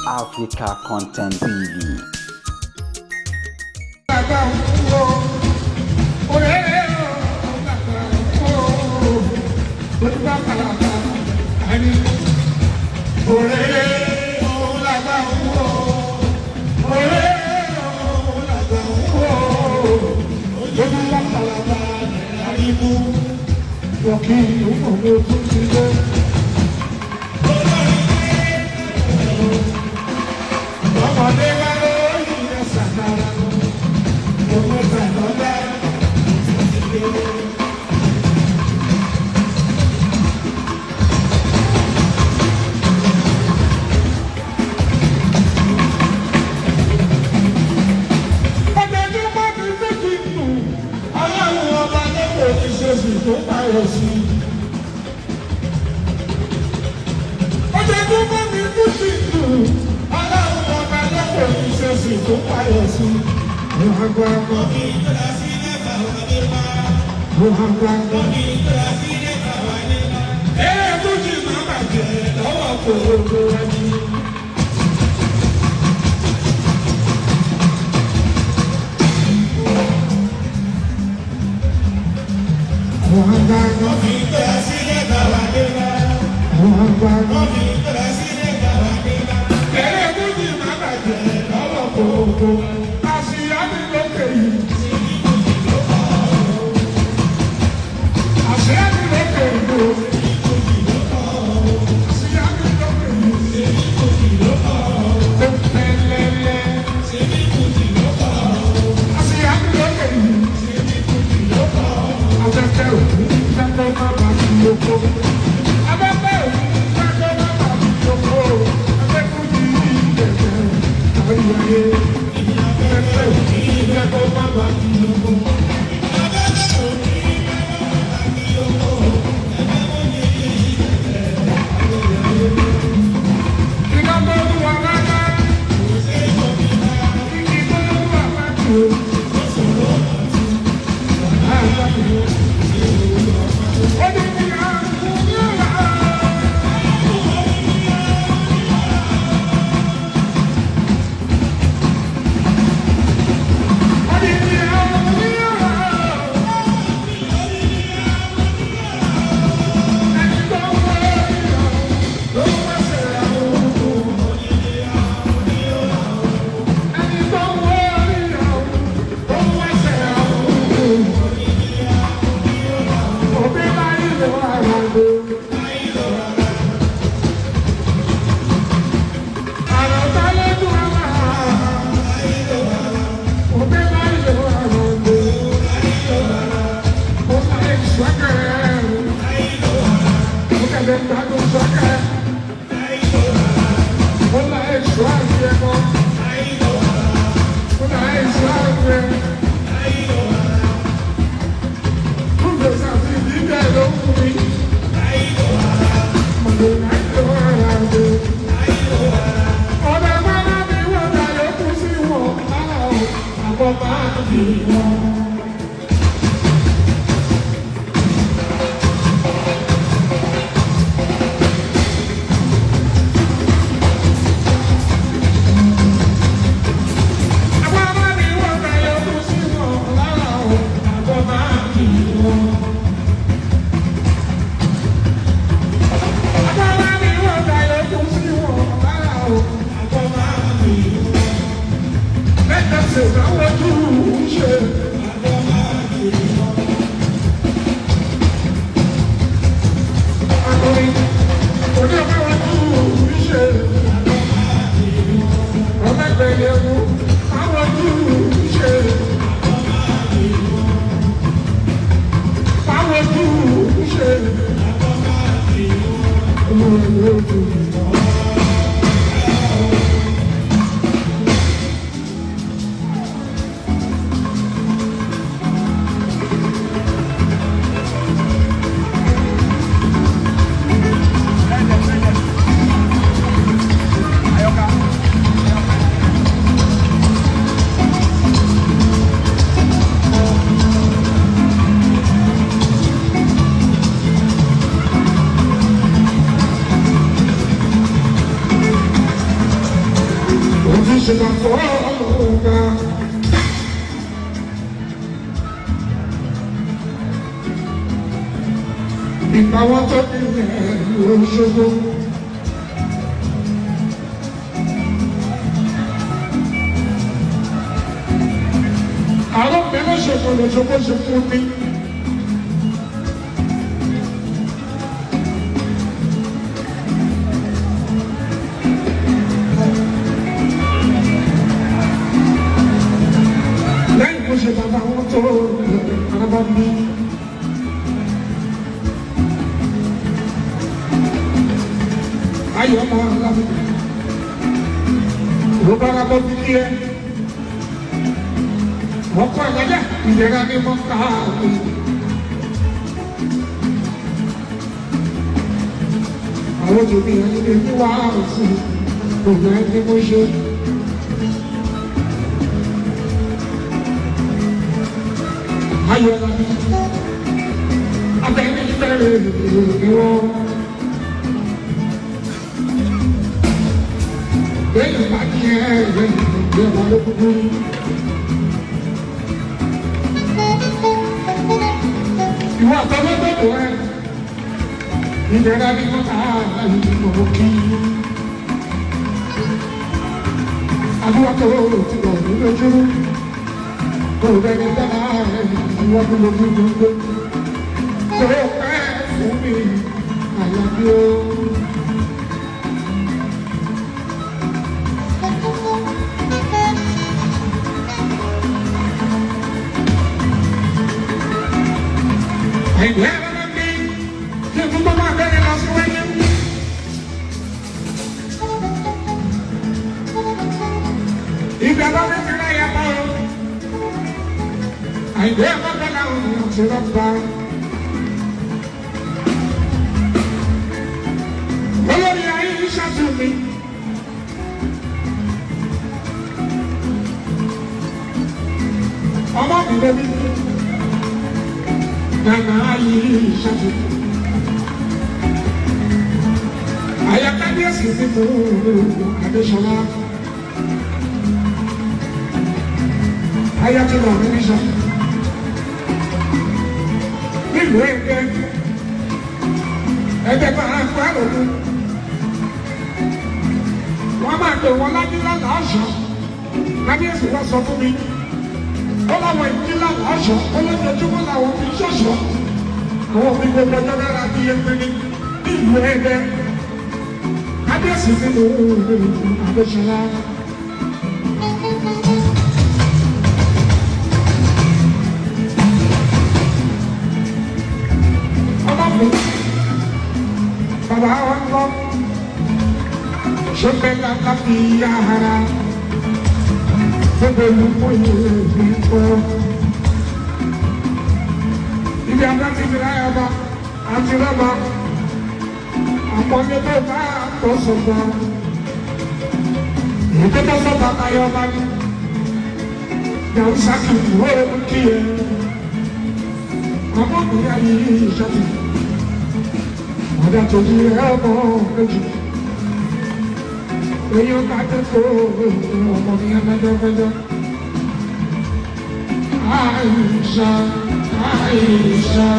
Africa Content TV. ṣe máa fọ́ ọ̀gá. Ìgbà wọn tó nílẹ̀ Òṣogbo. Àwọn mẹ́rin ṣòfò lọ́sọ̀gbó ṣe fún mi. Lẹ́yìn bó ṣe bàbá wọn tó bàbá mi. Ayọ̀ máa ń lábẹ́. Ló bá ra bọ́ bí kí ẹ. Ọkọ ìgbàjẹ́ ìlera ní mọ́ káàkiri. Àwọn òjòbí ẹni lè ní wá sí ògbà ẹni mo ṣe. Ayọ̀ lábí, abẹ́ni bẹ̀rẹ̀ ìwọ̀n. Bẹ́ẹ̀ni bá ní ẹ̀rẹ́ ìgbéwà lókùnkùn. Ìwà tọ́lọ́gbọ̀dọ̀ ẹ̀ ìdẹ̀ra ní mọ́ta ìmọ̀ kí. Àdúrà tó ti lọ ní lójú. Kò rẹ̀ni dára ìwọ́n tó lójú gbogbo. Kò pẹ́ fún mi àyàbí o. Ẹ̀yẹ́ ẹ̀rọ mi kí n túbọ̀ máa bẹ̀rẹ̀ lọ sí wáyé. Ìgbà bá mi fi ráyà bá o. Ẹ̀yẹ́ ẹ̀rọ bẹ́ẹ̀ náà ò ti rọ̀ bá. Olórí ayé ń ṣàtún mi. Ọmọ mi lóbi. Nana ayi ṣáájú. Àyà kábíyèsí ti mú Adéṣọlá. Àyà ti lọ rí níṣà. Nílùú Ẹ̀gbẹ́ máa ń pa lòdù. Wọ́n máa pè wọ́n ládílá làásọ̀. Kábíyèsí wá sọ fún mi. Ó láwọn ìdílé làásọ̀, ó lójoojúmọ́ làwọn fi ṣọ̀ṣọ́. Àwọn òbí gbogbo ọjọ́ dára bí ẹgbẹ́ ní ìlú Ẹ̀gbẹ́. Kábíyèsí ti mú Adéṣọlá. Ọlọ́pàá, bàbá wa ń lọ. Ṣé lálá fi yára? Gbogbo olùkọ́ yìí fi kọ́. Ibi àbá ti fi ráyà bá, àti rọ́bà. Àpọ̀lẹ́ tó bá tó sọ̀gbà. Ètò tó sọ̀gbà káyọ̀ bá ní. Yàrá sákì ìwé kí ẹ. Àmọ́ ìyá yìí ìṣàtì. Ọ̀dà tó di ẹ̀rọ méjì. Èyàn ká tó kó ọmọ mi ẹ̀mẹ́jọ́mẹ́jọ́. Àìṣà, Àìṣà.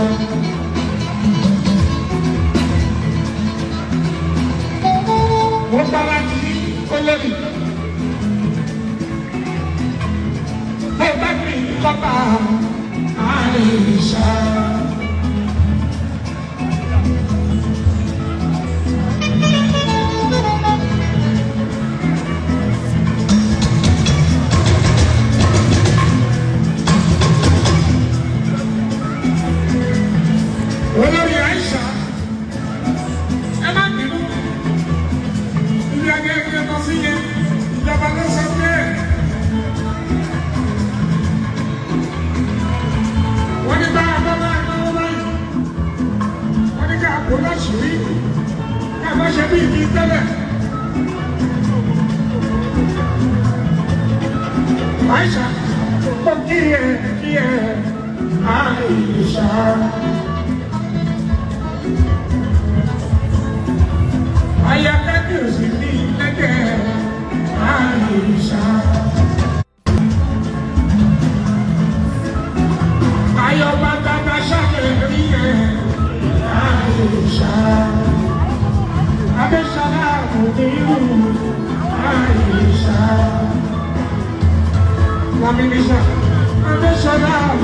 Mo bára ní olórí. Mo bá mi kọ́ta Àìṣà. Olórí Àìṣà, ẹ má bínú. Ibi agẹ́gẹ́ lọ sí yẹn, ìjọba ló sọ pé wọ́n ní bá àbábá ìnáwó báyìí. Wọ́n ní ká àpò lọ́sùrí, ká má ṣe bí ìdí tẹ́lẹ̀. Àìṣà, ó kí ẹ, Àìṣà. Àyà kábíyèsí ní Ẹ̀gbẹ́ Àìṣà. La ministra, adesso la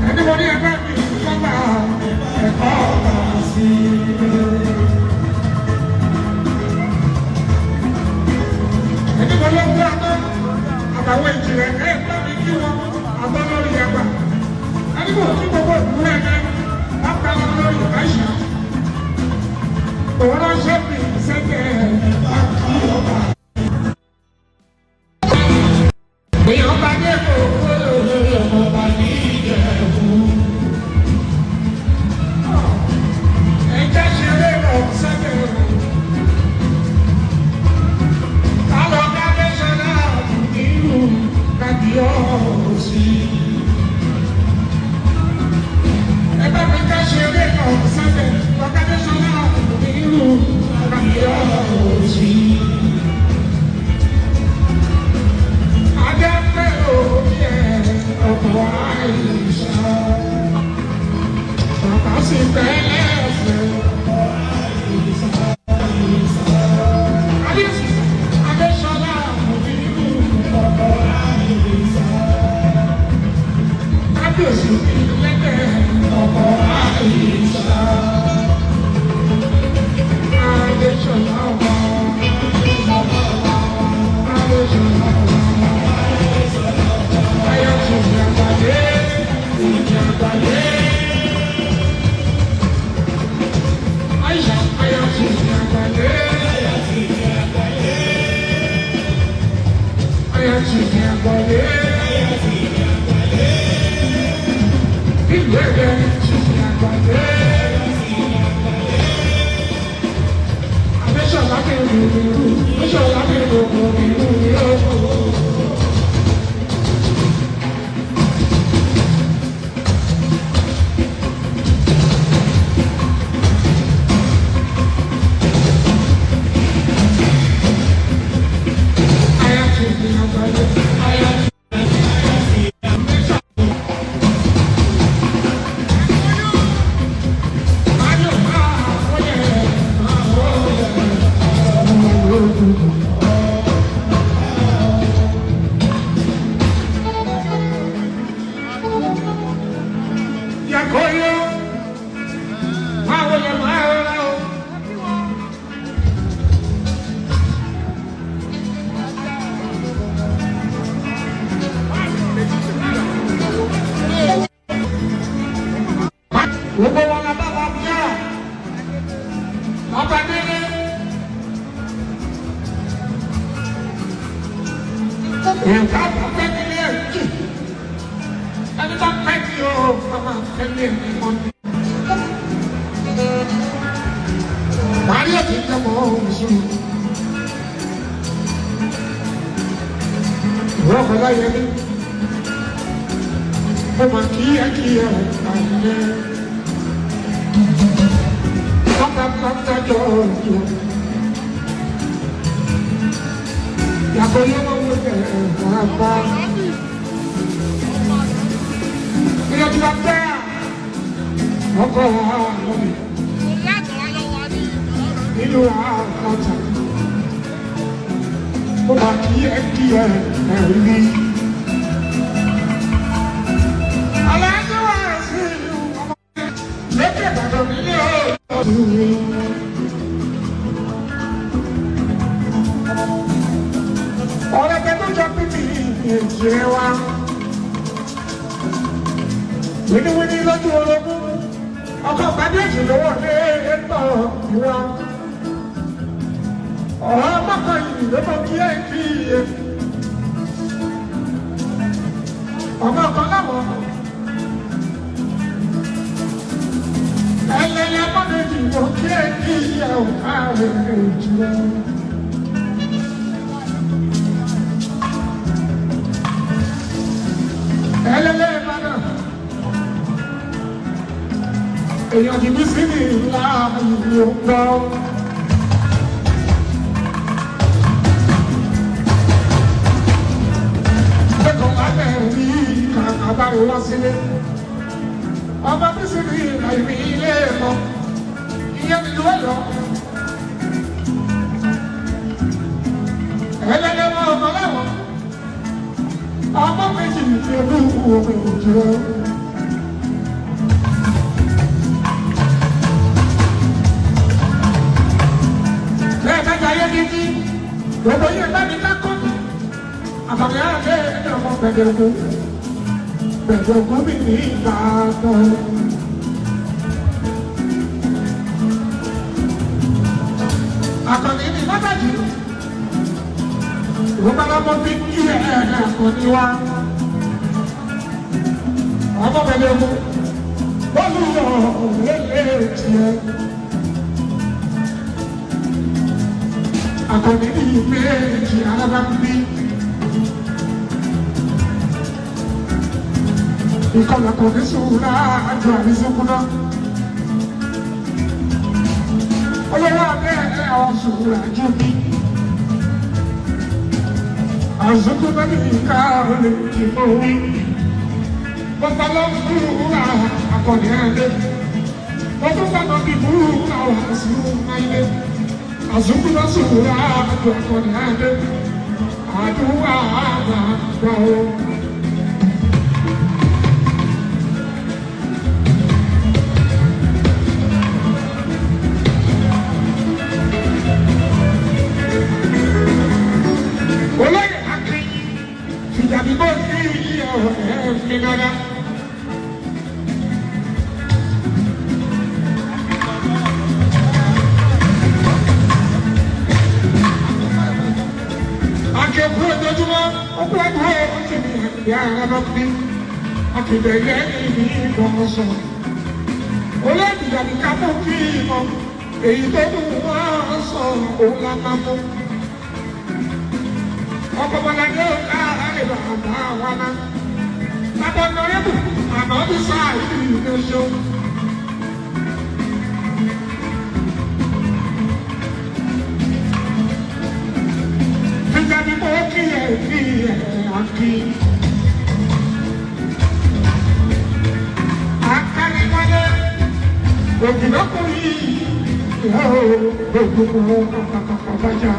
Anybody ever been somewhere? Anybody ever àtàwọn ìjìnlẹ̀ ẹ̀ bá mi kí wọn àgbọn lórí ẹgbà. Anybody tí gbogbo ìlú ẹgbẹ́ lápá lórí ìbáṣà. Òun náà ṣe fi ìṣẹ́jẹ̀ àti ọba. Èèyàn bá dé kó ọba ní Ìjẹ̀bú. Ẹ̀jẹ̀ ṣeré lọ sẹ́kẹ̀. Kálọ̀ kábé ṣẹlẹ̀ nínú kábíyọ̀sí. Ẹgbẹ́ mi ká ṣeré lọ sẹ́kẹ̀. Kábé ṣẹlẹ̀ nínú kábíyọ̀sí. ò káre jùlọ. Ẹlẹ́lẹ́ Ìbàdàn, èèyàn ti bí sí ní ìlà ìlú gbọ́. Ẹ̀kọ́ alẹ́ rí kàkà bá wá sílé. Ọba bí sí ní ìlà ìbí ilé ẹ̀kọ́, ìyẹn ìlú ẹ̀yọ́. Ẹlẹ́lẹ́ wọn ọmọ láwọn, ọmọ méjì ní olú omi òjò. Gbogbo yẹn bá mi ká kọ́ mi, àbàmì àlẹ́ ẹ̀dá ọmọ gbẹ̀dẹ̀gbẹ̀ mi ní Ìbàdàn. Àkànní ní Lábàjì, ìwọ́pálámọ́ bí kí àkànní wá. Ọmọ gbẹ̀dẹ̀gbẹ̀ bọ́ọ̀lù ọ̀rẹ́ tiẹ̀. Àkànní ní méjì alábàbí. Ìkọlà kò ní sùúrà àjọ àrísọ́kúná. Olówó abẹ́ àwọn sùúrà jù mí. Àzọ́kúná ní ìka olè ìbò wí. Bọ́pá lọ sùúrà Àkànní ẹ̀dẹ́. Bọ́pá lọ bí búrúkà wà sùúrà ilé. Àzọ́kúná sùúrà àjọ Àkànní ẹ̀dẹ́. Àdúrà àgbà o. Olóòdìyà ní ká mú kí ìmọ̀ èyí tó mú wọ́n sọ òun la máa mú. Ọkọ̀ bọ̀lájẹ́ ọ̀gá àárẹ̀ bàbá wa náà. Bàbá ọ̀nàrẹ́bù àná bí sáà ìlú ìgbésẹ̀. Fíjà ní mo kí ẹ̀ àkí. Ògùnlọ́kùnrin ìhà ògùnkùn kàkàkàkàbájá.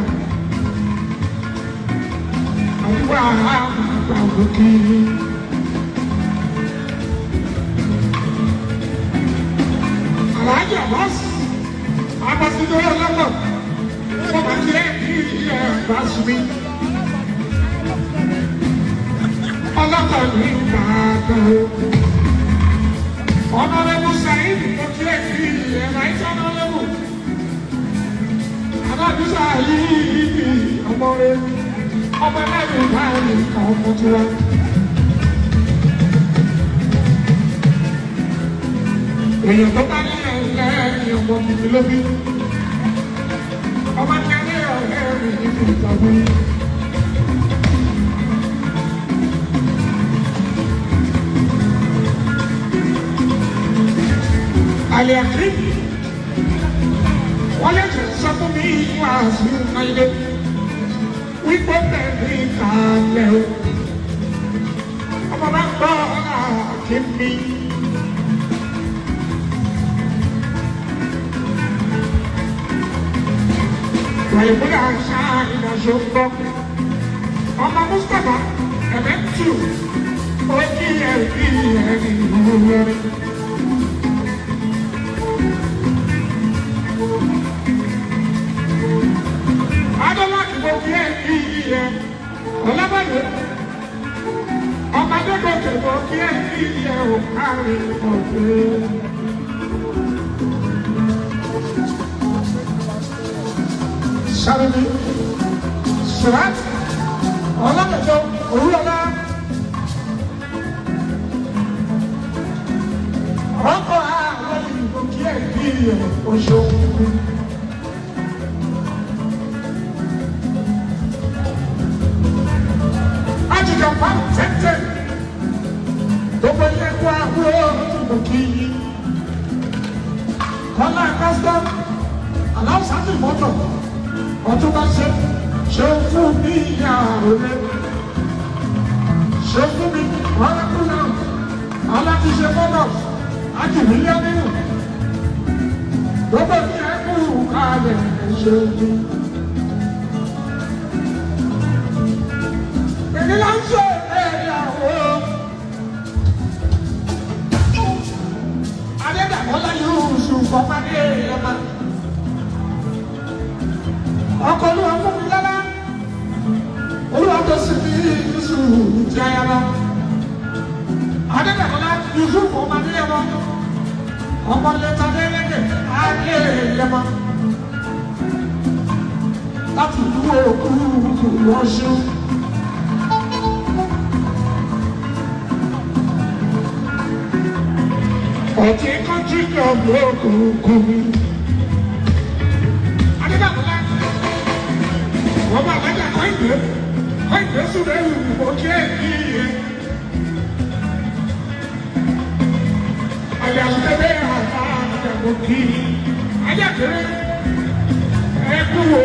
Àdúrà àgbà òkè. Àlàájì àbáṣì, àbáṣidọ́ ọlọ́pọ̀, wọ́n máa jẹ́ ilẹ̀ àbáṣì mi. Ọlọ́pọ̀ ní Ìbàdàn. Honorable Said, honorable. Honorable Said, ọmọre, ọmọ ẹlẹ́rìí báyìí kan ọmọ tí wá. Èèyàn tó bá ní ẹlẹ́rìí ọmọ bìbí lóbi. Ọmọ ní ẹlẹ́rìí níbi ìtọ́jú. Àlẹ́àkí, wọ́n lè tún sọ fún mi wá sí ilé wípé bẹ̀rẹ̀ ìkàlẹ̀ o. Ọmọ bá gbọ́ àkí mi. Wàyíbúdà ṣá ìdájọ́ gbọ́. Ọmọ Mustapha ẹ̀mẹ́tù ó kí ẹ̀rí ẹ̀rí ìlú rẹ̀. Ọlọ́bàdé, ọmọdé kò tẹ̀kọ̀ kí ẹ kí ẹ ò kárí ọ̀gbẹ́. Sàrùmí, Sùrát, ọlọ́bàdé, òwúrọ̀lá. Ọkọ̀ àwọn ìbò kí ẹ kí ẹ oṣù. Bọ́lá custom aláwùsátì mọ́tò ọdún bá ṣe fún mi ìyá òde ṣe fún mi ọlọ́kùn náà aláàtìṣe mọ́tò àti mílíọ̀nù gbogbo ní ẹkú kalẹ̀ ṣe fún. Èmi là ń ṣe ìyàwó Adédàmọ́lá Yusuf fọmọdé ọmọ ọkọ olúwa fún mi lọ́la olúwa tó sì fi Yusuf jẹ ẹyàmọ Adédàmọ́lá Yusuf fọmọdé ọmọ ọmọ lẹ́tà lẹ́lẹ́dẹ̀ ayé ẹyàmọ láti dúró òkú lọ́ṣù. Ọtí kọ́ńtì kan lókun kún mi. Adébàbọ̀lá, wọ́n bá alájà kọ́ìdé súnlẹ̀ ìwò kí ẹ̀ kí iye. Àyà àtẹ̀lé àtàkùn kí. Ayé àtẹ̀lé ẹ̀kú wò.